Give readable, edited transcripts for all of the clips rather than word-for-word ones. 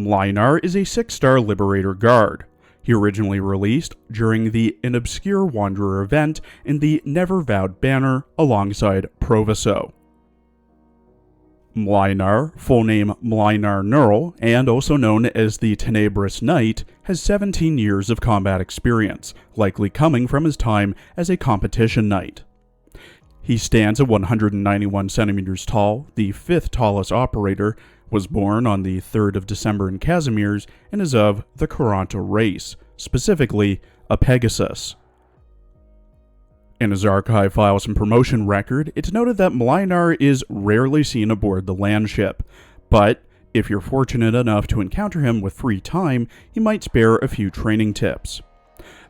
Mlynar is a 6-star Liberator Guard. He originally released during the An Obscure Wanderer event in the Never Vowed banner alongside Proviso. Mlynar, full name Mlynar Nurl, and also known as the Tenebrous Knight, has 17 years of combat experience, likely coming from his time as a competition knight. He stands at 191 centimeters tall, the 5th tallest operator, was born on the 3rd of December in Casimir's, and is of the Caronta race, specifically a Pegasus. In his archive files and promotion record, it's noted that Mlynar is rarely seen aboard the landship, but if you're fortunate enough to encounter him with free time, he might spare a few training tips.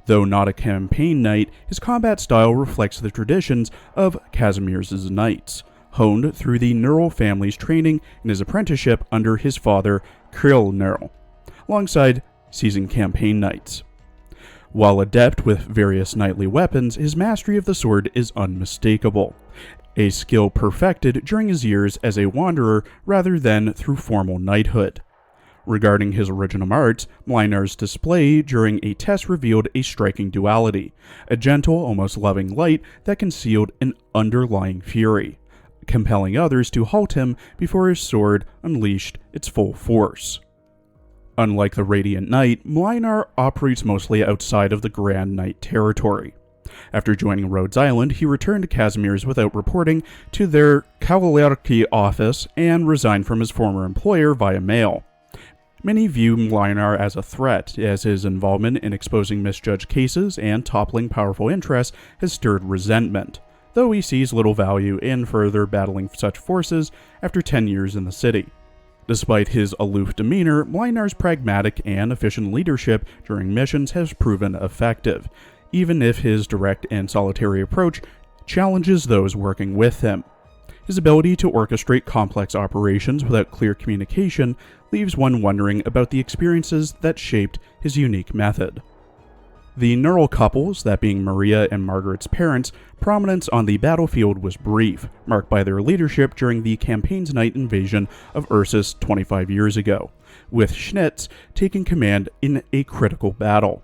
Though not a campaign knight, his combat style reflects the traditions of Casimir's knights, honed through the Nurl family's training and his apprenticeship under his father, Krill Nurl, alongside seasoned campaign knights. While adept with various knightly weapons, his mastery of the sword is unmistakable, a skill perfected during his years as a wanderer rather than through formal knighthood. Regarding his original arts, Mlynar's display during a test revealed a striking duality, a gentle, almost loving light that concealed an underlying fury, compelling others to halt him before his sword unleashed its full force. Unlike the Radiant Knight, Mlynar operates mostly outside of the Grand Knight territory. After joining Rhodes Island, he returned to Casimir's without reporting to their Cavalierki office and resigned from his former employer via mail. Many view Mlynar as a threat, as his involvement in exposing misjudged cases and toppling powerful interests has stirred resentment, though he sees little value in further battling such forces after 10 years in the city. Despite his aloof demeanor, Mlynar's pragmatic and efficient leadership during missions has proven effective, even if his direct and solitary approach challenges those working with him. His ability to orchestrate complex operations without clear communication leaves one wondering about the experiences that shaped his unique method. The Nurl couples, that being Maria and Margaret's parents, prominence on the battlefield was brief, marked by their leadership during the campaign's night invasion of Ursus 25 years ago, with Schnitz taking command in a critical battle.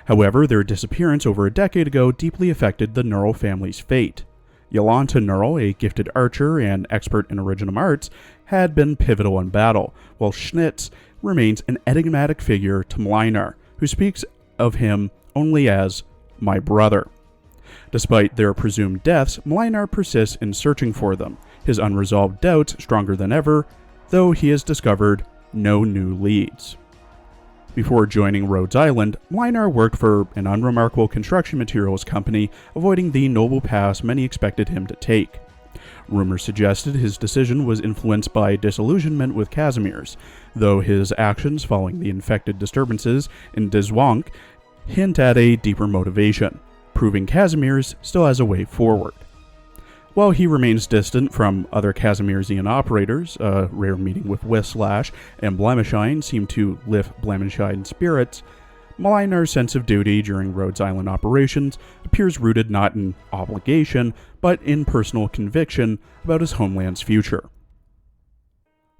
However, their disappearance over a decade ago deeply affected the Nurl family's fate. Yolanta Nurl, a gifted archer and expert in original arts, had been pivotal in battle, while Schnitz remains an enigmatic figure to Mlynar, who speaks of him only as my brother. Despite their presumed deaths, Mlynar persists in searching for them, his unresolved doubts stronger than ever, though he has discovered no new leads. Before joining Rhodes Island, Mlynar worked for an unremarkable construction materials company, avoiding the noble path many expected him to take. Rumors suggested his decision was influenced by disillusionment with Casimir's, though his actions following the infected disturbances in Dizwank hint at a deeper motivation, proving Casimir's still has a way forward. While he remains distant from other Casimirsian operators, a rare meeting with Whislash and Blamishine seem to lift Blamishine spirits, Mlynar's sense of duty during Rhodes Island operations appears rooted not in obligation, but in personal conviction about his homeland's future.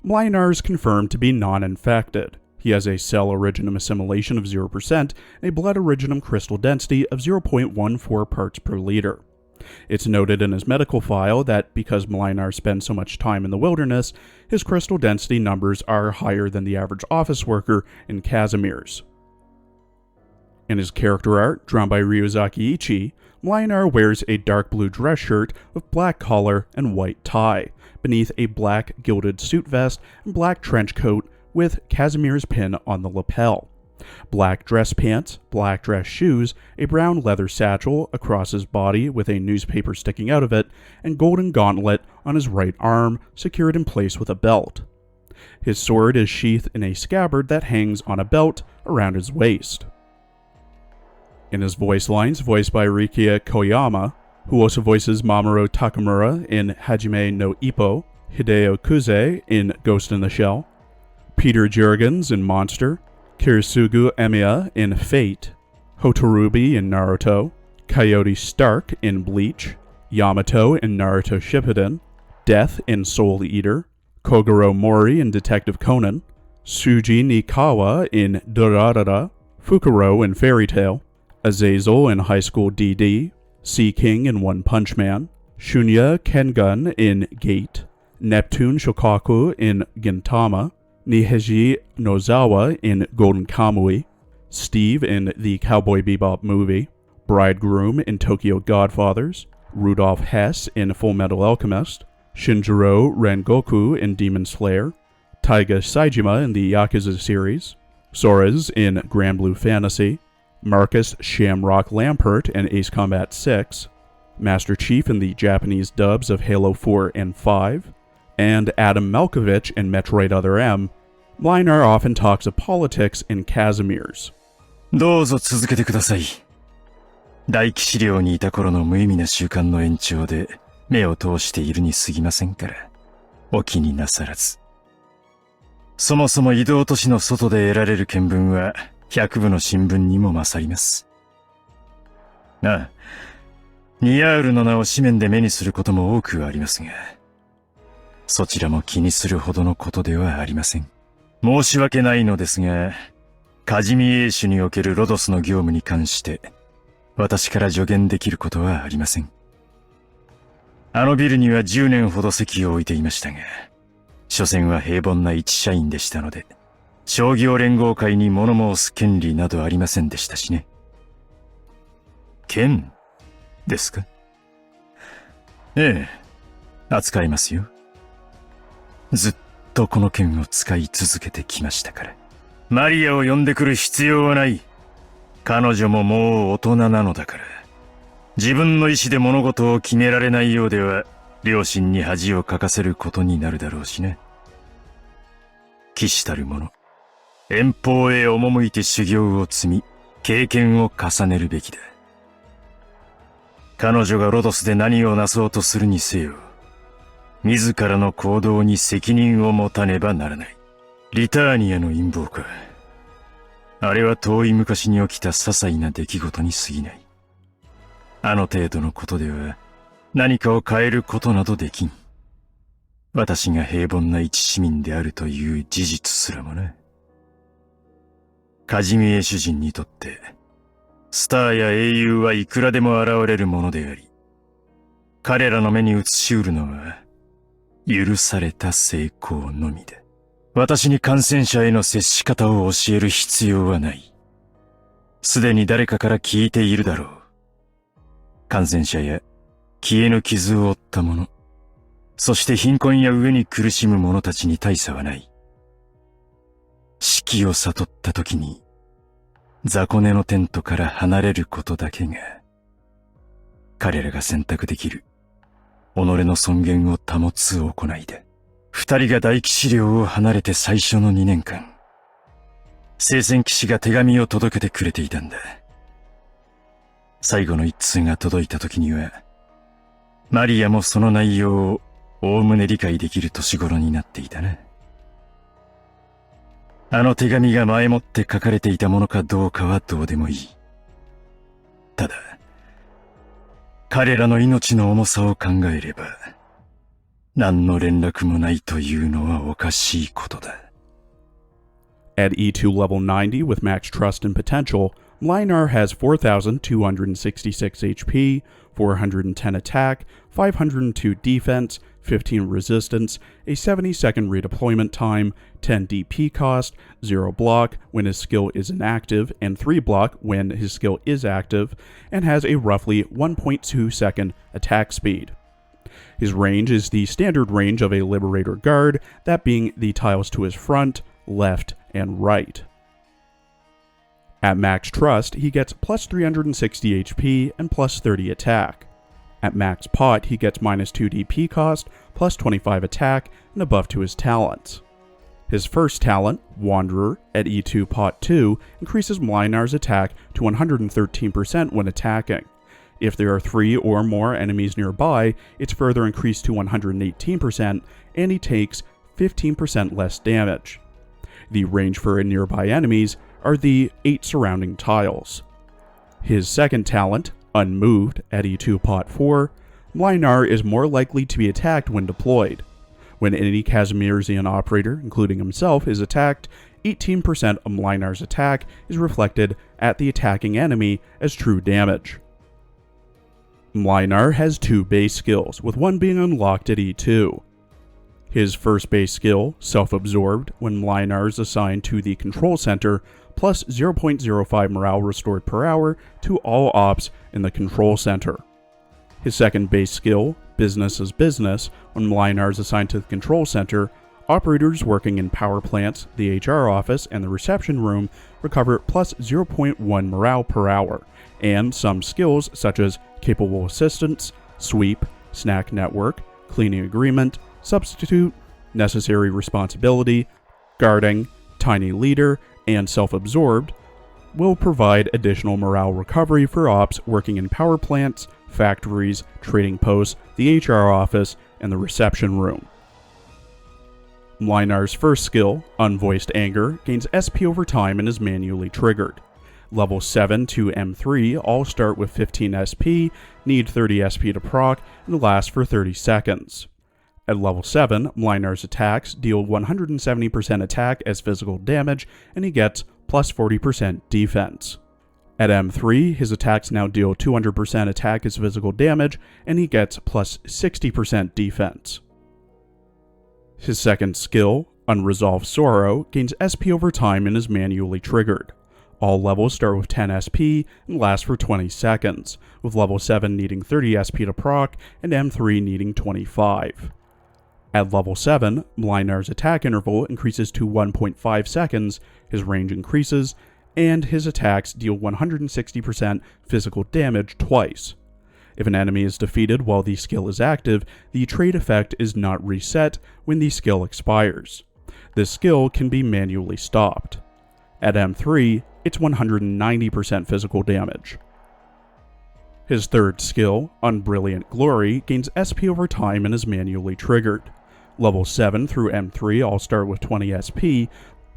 Mlynar is confirmed to be non-infected. He has a cell originum assimilation of 0% and a blood originum crystal density of 0.14 parts per liter. It's noted in his medical file that because Mlynar spends so much time in the wilderness, his crystal density numbers are higher than the average office worker in Casimir's. In his character art, drawn by Ryuzaki Ichi, Mlynar wears a dark blue dress shirt with black collar and white tie, beneath a black gilded suit vest and black trench coat with Casimir's pin on the lapel, black dress pants, black dress shoes, a brown leather satchel across his body with a newspaper sticking out of it, and golden gauntlet on his right arm, secured in place with a belt. His sword is sheathed in a scabbard that hangs on a belt around his waist. In his voice lines, voiced by Rikia Koyama, who also voices Mamoru Takamura in Hajime no Ippo, Hideo Kuze in Ghost in the Shell, Peter Jurgens in Monster, Kirisugu Emiya in Fate, Hotorubi in Naruto, Coyote Stark in Bleach, Yamato in Naruto Shippuden, Death in Soul Eater, Kogoro Mori in Detective Conan, Tsuji Nikawa in Durarara, Fukuro in Fairy Tail, Azazel in High School DD, Sea King in One Punch Man, Shunya Kengun in Gate, Neptune Shokaku in Gintama, Niheji Nozawa in Golden Kamui, Steve in the Cowboy Bebop movie, Bridegroom in Tokyo Godfathers, Rudolph Hess in Full Metal Alchemist, Shinjiro Rengoku in Demon Slayer, Taiga Saijima in the Yakuza series, Soares in Grand Blue Fantasy, Marcus Shamrock Lampert in Ace Combat 6, Master Chief in the Japanese dubs of Halo 4 and 5, and Adam Malkovich in Metroid Other M. Mlynar often talks of politics in Casimir's. どうぞ続けてください。大騎士寮にいた頃の無意味な習慣の延長で目を通しているに過ぎませんから、お気になさらず。そもそも移動都市の外で得られる見聞は100部の新聞にも勝ります。ああ、ニヤールの名を紙面で目にすることも多くありますが、そちらも気にするほどのことではありません。申し訳ないのですが、カジミ英種におけるロドスの業務に関して、私から助言できることはありません。あのビルには10年ほど席を置いていましたが、所詮は平凡な一社員でしたので、商業連合会に物申す権利などありませんでしたしね。権ですか？ええ、扱いますよ。ずっとこの剣を使い続けてきましたから。マリアを呼んでくる必要はない。彼女ももう大人なのだから。自分の意志で物事を決められないようでは、両親に恥をかかせることになるだろうしね。騎士たる者、遠方へ赴いて修行を積み、経験を重ねるべきだ。彼女がロドスで何をなそうとするにせよ、自らの行動に責任を持たねばならない。リターニアの陰謀か。あれは遠い昔に起きた些細な出来事に過ぎない。あの程度のことでは何かを変えることなどできん。私が平凡な一市民であるという事実すらもな。カジミエ主人にとって、スターや英雄はいくらでも現れるものであり、彼らの目に映しうるのは、許された成功のみだ。私に感染者への接し方を教える必要はない。すでに誰かから聞いているだろう。感染者や消えぬ傷を負った者、そして貧困や飢えに苦しむ者たちに大差はない。死期を悟った時に、雑魚寝のテントから離れることだけが、彼らが選択できる、己の尊厳を保つ行いだ。二人が大騎士寮を離れて最初の2年間、聖戦騎士が手紙を届けてくれていたんだ。最後の一通が届いた時には、マリアもその内容をおおむね理解できる年頃になっていたな。あの手紙が前もって書かれていたものかどうかはどうでもいい。ただ、彼らの命の重さを考えれば、何の連絡もないというのはおかしいことだ。At E2 level 90 with max trust and potential, Mlynar has 4,266 HP, 410 attack, 502 defense, 15 resistance, a 70-second redeployment time, 10 DP cost, 0 block when his skill is inactive, and 3 block when his skill is active, and has a roughly 1.2 second attack speed. His range is the standard range of a Liberator Guard, that being the tiles to his front, left, and right. At max trust, he gets plus 360 HP and plus 30 attack. At max pot, he gets minus 2 DP cost, plus 25 attack, and a buff to his talents. His first talent, Wanderer, at E2 pot 2, increases Mlynar's attack to 113% when attacking. If there are 3 or more enemies nearby, it's further increased to 118%, and he takes 15% less damage. The range for nearby enemies are the 8 surrounding tiles. His second talent, Unmoved, at E2 pot 4, Mlynar is more likely to be attacked when deployed. When any Kazimierzian operator, including himself, is attacked, 18% of Mlynar's attack is reflected at the attacking enemy as true damage. Mlynar has 2 base skills, with one being unlocked at E2. His first base skill, Self-Absorbed, when Mlynar is assigned to the Control Center, plus 0.05 morale restored per hour to all ops in the Control Center. His second base skill, Business is Business, when Mlynar is assigned to the Control Center, operators working in power plants, the HR office, and the reception room recover plus 0.1 morale per hour, and some skills such as Capable Assistance, Sweep, Snack Network, Cleaning Agreement, Substitute, Necessary Responsibility, Guarding, Tiny Leader, and Self-Absorbed will provide additional morale recovery for ops working in power plants, factories, trading posts, the HR office, and the reception room. Mlynar's first skill, Unvoiced Anger, gains SP over time and is manually triggered. Level 7 to M3 all start with 15 SP, need 30 SP to proc, and last for 30 seconds. At level 7, Mlynar's attacks deal 170% attack as physical damage, and he gets plus 40% defense. At M3, his attacks now deal 200% attack as physical damage, and he gets plus 60% defense. His second skill, Unresolved Sorrow, gains SP over time and is manually triggered. All levels start with 10 SP and last for 20 seconds, with level 7 needing 30 SP to proc and M3 needing 25. At level 7, Mlynar's attack interval increases to 1.5 seconds, his range increases, and his attacks deal 160% physical damage twice. If an enemy is defeated while the skill is active, the trait effect is not reset when the skill expires. This skill can be manually stopped. At M3, it's 190% physical damage. His third skill, Unbrilliant Glory, gains SP over time and is manually triggered. Level 7 through M3 all start with 20 SP,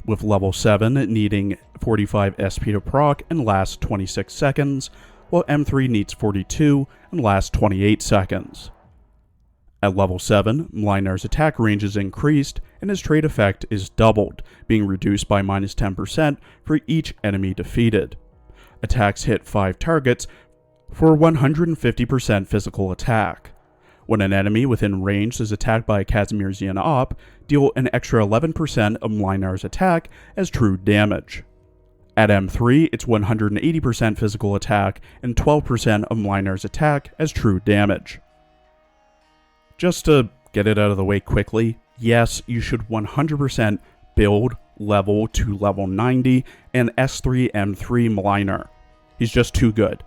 with level 7 needing 45 SP to proc and last 26 seconds, while M3 needs 42 and lasts 28 seconds. At level 7, Mlynar's attack range is increased, and his trait effect is doubled, being reduced by minus 10% for each enemy defeated. Attacks hit 5 targets for 150% physical attack. When an enemy within range is attacked by a Kazimierzian op, deal an extra 11% of Mlynar's attack as true damage. At M3, it's 180% physical attack and 12% of Mlynar's attack as true damage. Just to get it out of the way quickly, yes, you should 100% build level to level 90 and S3 M3 Mlynar. He's just too good.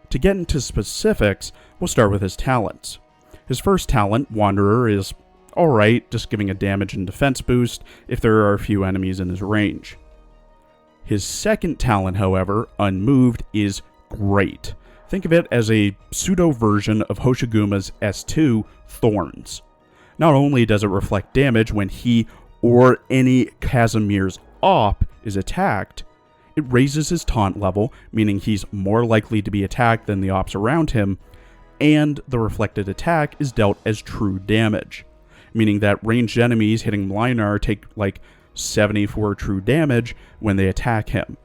To get into specifics, we'll start with his talents. His first talent, Wanderer, is alright, just giving a damage and defense boost if there are a few enemies in his range. His second talent, however, Unmoved, is great. Think of it as a pseudo-version of Hoshiguma's S2, Thorns. Not only does it reflect damage when he or any Kazimier's op is attacked, it raises his taunt level, meaning he's more likely to be attacked than the ops around him, and the reflected attack is dealt as true damage, meaning that ranged enemies hitting Mlynar take like 74 true damage when they attack him.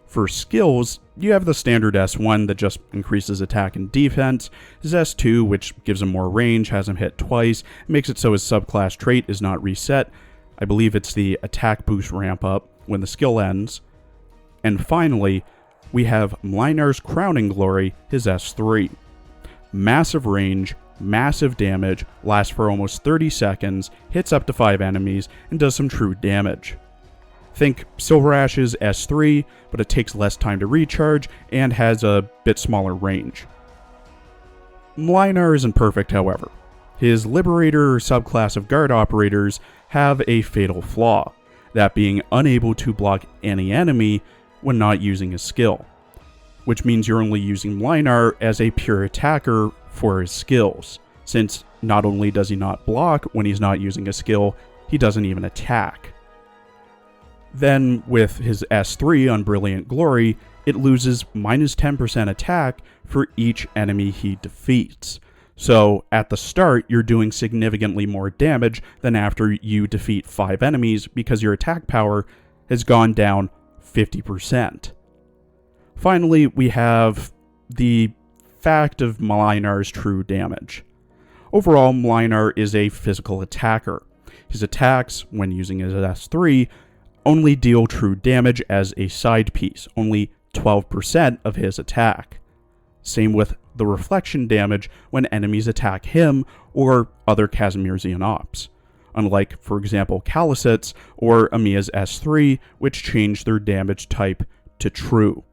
For skills, you have the standard S1 that just increases attack and defense, his S2 which gives him more range, has him hit twice, makes it so his subclass trait is not reset. I believe it's the attack boost ramp up when the skill ends. And finally, we have Mlynar's Crowning Glory, his S3. Massive range, massive damage, lasts for almost 30 seconds, hits up to 5 enemies, and does some true damage. Think Silver Ash's S3, but it takes less time to recharge and has a bit smaller range. Mlynar isn't perfect, however. His Liberator subclass of guard operators have a fatal flaw, that being unable to block any enemy when not using a skill, which means you're only using Mlynar as a pure attacker for his skills, since not only does he not block when he's not using a skill, he doesn't even attack. Then, with his S3 on Brilliant Glory, it loses minus 10% attack for each enemy he defeats, So at the start, you're doing significantly more damage than after you defeat 5 enemies because your attack power has gone down 50%. Finally, we have the fact of Mlynar's true damage. Overall, Mlynar is a physical attacker. His attacks, when using his S3, only deal true damage as a side piece, only 12% of his attack. Same with the reflection damage when enemies attack him or other Casimirzian ops, unlike, for example, Khalisit's or Amiya's S3, which changed their damage type to true.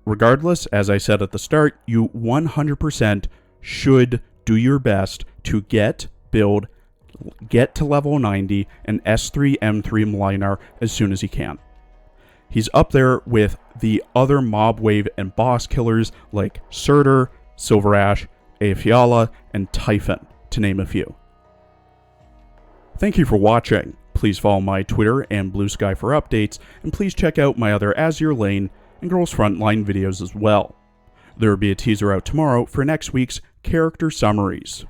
Regardless, as I said at the start, you 100% should do your best to get to level 90 and S3 M3 Mlynar as soon as you can. He's up there with the other mob wave and boss killers like Surtur, Silver Ash, Eyjafjalla, and Typhon, to name a few. Thank you for watching. Please follow my Twitter and Blue Sky for updates, and please check out my other Azure Lane and Girls Frontline videos as well. There will be a teaser out tomorrow for next week's character summaries.